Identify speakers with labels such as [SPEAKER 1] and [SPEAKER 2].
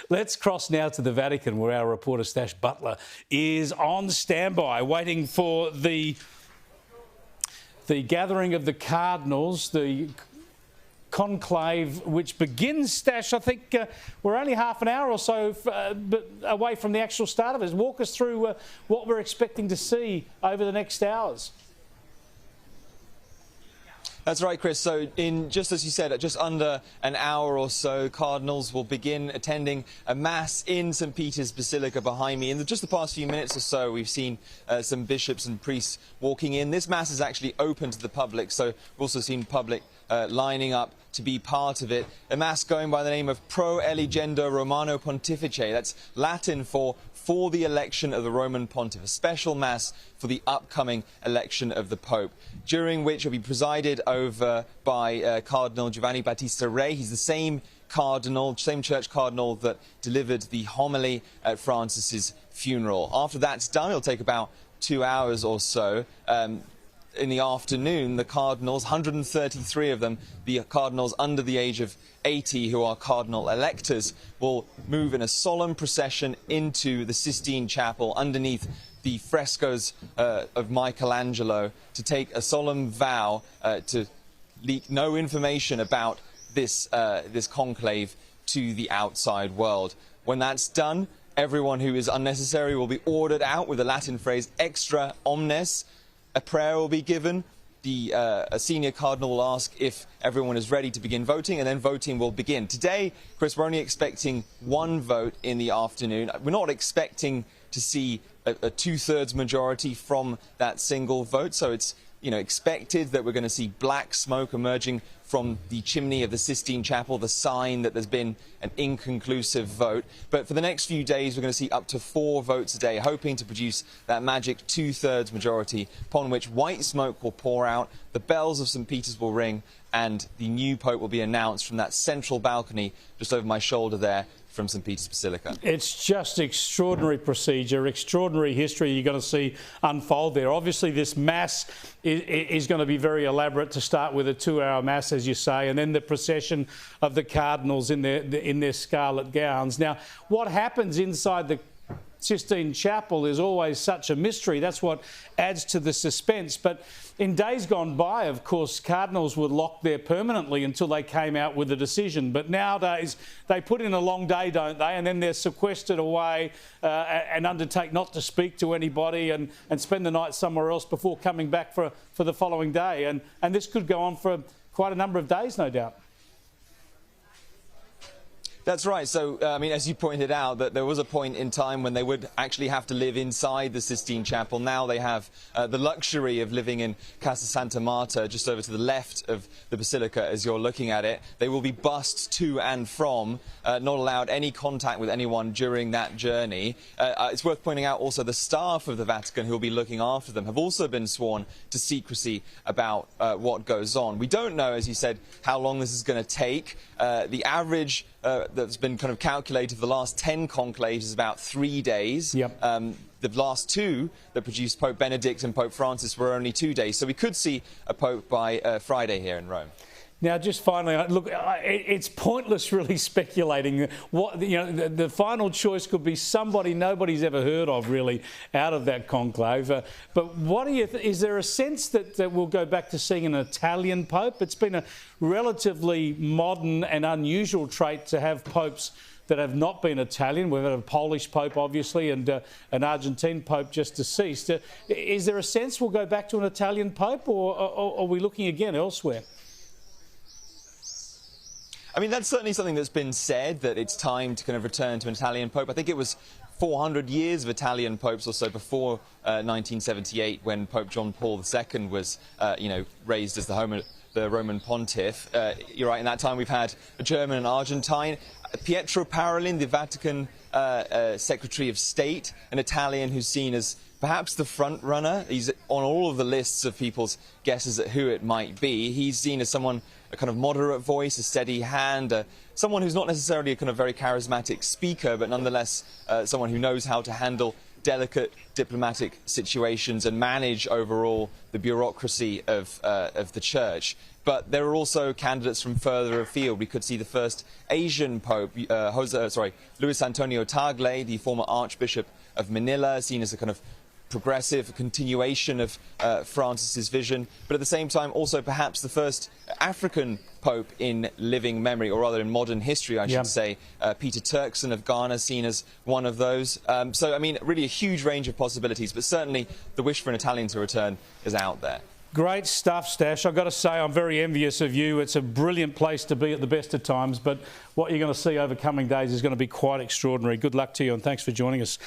[SPEAKER 1] Let's cross now to the Vatican, where our reporter Stas Butler is on standby, waiting for the gathering of the Cardinals, the conclave, which begins, Stash, I think we're only half an hour or so away from the actual start of it. Walk us through what we're expecting to see over the next hours.
[SPEAKER 2] That's right, Chris. So just as you said, just under an hour or so, Cardinals will begin attending a Mass in St. Peter's Basilica behind me. In just the past few minutes or so, we've seen some bishops and priests walking in. This Mass is actually open to the public, so we've also seen public lining up to be part of it. A Mass going by the name of Pro eligendo Romano Pontifice. That's Latin for the election of the Roman Pontiff, a special Mass for the upcoming election of the Pope, during which will be presided over by Cardinal Giovanni Battista Re. He's the same church cardinal that delivered the homily at Francis's funeral. After that's done, it'll take about 2 hours or so. In the afternoon, the cardinals, 133 of them, the cardinals under the age of 80 who are cardinal electors, will move in a solemn procession into the Sistine chapel underneath the frescoes of Michelangelo to take a solemn vow to leak no information about this conclave to the outside world. When that's done, everyone who is unnecessary will be ordered out with the Latin phrase extra omnes. A prayer will be given. A senior cardinal will ask if everyone is ready to begin voting, and then voting will begin. Today, Chris, we're only expecting one vote in the afternoon. We're not expecting to see a two-thirds majority from that single vote, so it's expected that we're going to see black smoke emerging from the chimney of the Sistine Chapel, the sign that there's been an inconclusive vote. But for the next few days, we're going to see up to 4 votes a day, hoping to produce that magic two-thirds majority, upon which white smoke will pour out, the bells of St. Peter's will ring, and the new Pope will be announced from that central balcony just over my shoulder there from St. Peter's Basilica. It's
[SPEAKER 1] just extraordinary procedure, extraordinary history you're going to see unfold there. Obviously, this Mass is going to be very elaborate to start with, a 2-hour Mass, as you say, and then the procession of the cardinals in their scarlet gowns. Now, what happens inside the Sistine Chapel is always such a mystery. That's what adds to the suspense. But in days gone by, of course, cardinals were locked there permanently until they came out with a decision. But nowadays, they put in a long day, don't they? And then they're sequestered away and undertake not to speak to anybody and spend the night somewhere else before coming back for the following day. And this could go on for quite a number of days, no doubt.
[SPEAKER 2] That's right. So, I mean, as you pointed out, that there was a point in time when they would actually have to live inside the Sistine Chapel. Now they have the luxury of living in Casa Santa Marta, just over to the left of the Basilica as you're looking at it. They will be bussed to and from, not allowed any contact with anyone during that journey. It's worth pointing out also the staff of the Vatican who will be looking after them have also been sworn to secrecy about what goes on. We don't know, as you said, how long this is going to take. The average that's been kind of calculated for the last 10 conclaves is about 3 days.
[SPEAKER 1] Yep.
[SPEAKER 2] The last 2 that produced Pope Benedict and Pope Francis were only 2 days. So we could see a Pope by Friday here in Rome.
[SPEAKER 1] Now, just finally, look, it's pointless really speculating. What the final choice could be somebody nobody's ever heard of, really, out of that conclave. But what do you? Is there a sense that we'll go back to seeing an Italian Pope? It's been a relatively modern and unusual trait to have popes that have not been Italian. We've had a Polish Pope, obviously, and an Argentine Pope just deceased. Is there a sense we'll go back to an Italian Pope, or are we looking again elsewhere?
[SPEAKER 2] I mean, that's certainly something that's been said, that it's time to kind of return to an Italian Pope. I think it was 400 years of Italian popes or so before 1978, when Pope John Paul II was, raised as the Roman Pontiff. You're right, in that time we've had a German and Argentine. Pietro Parolin, the Vatican Secretary of State, an Italian who's seen as perhaps the front runner. He's on all of the lists of people's guesses at who it might be. He's seen as someone, a kind of moderate voice, a steady hand, someone who's not necessarily a kind of very charismatic speaker, but nonetheless someone who knows how to handle delicate diplomatic situations and manage overall the bureaucracy of the Church. But there are also candidates from further afield. We could see the first Asian Pope, Luis Antonio Tagle, the former Archbishop of Manila, seen as a kind of progressive continuation of Francis's vision, but at the same time also perhaps the first African Pope in living memory, or rather in modern history, I should say. Peter Turkson of Ghana, seen as one of those. So, I mean, really a huge range of possibilities, but certainly the wish for an Italian to return is out there.
[SPEAKER 1] Great stuff, Stash. I've got to say I'm very envious of you. It's a brilliant place to be at the best of times, but what you're going to see over coming days is going to be quite extraordinary. Good luck to you, and thanks for joining us.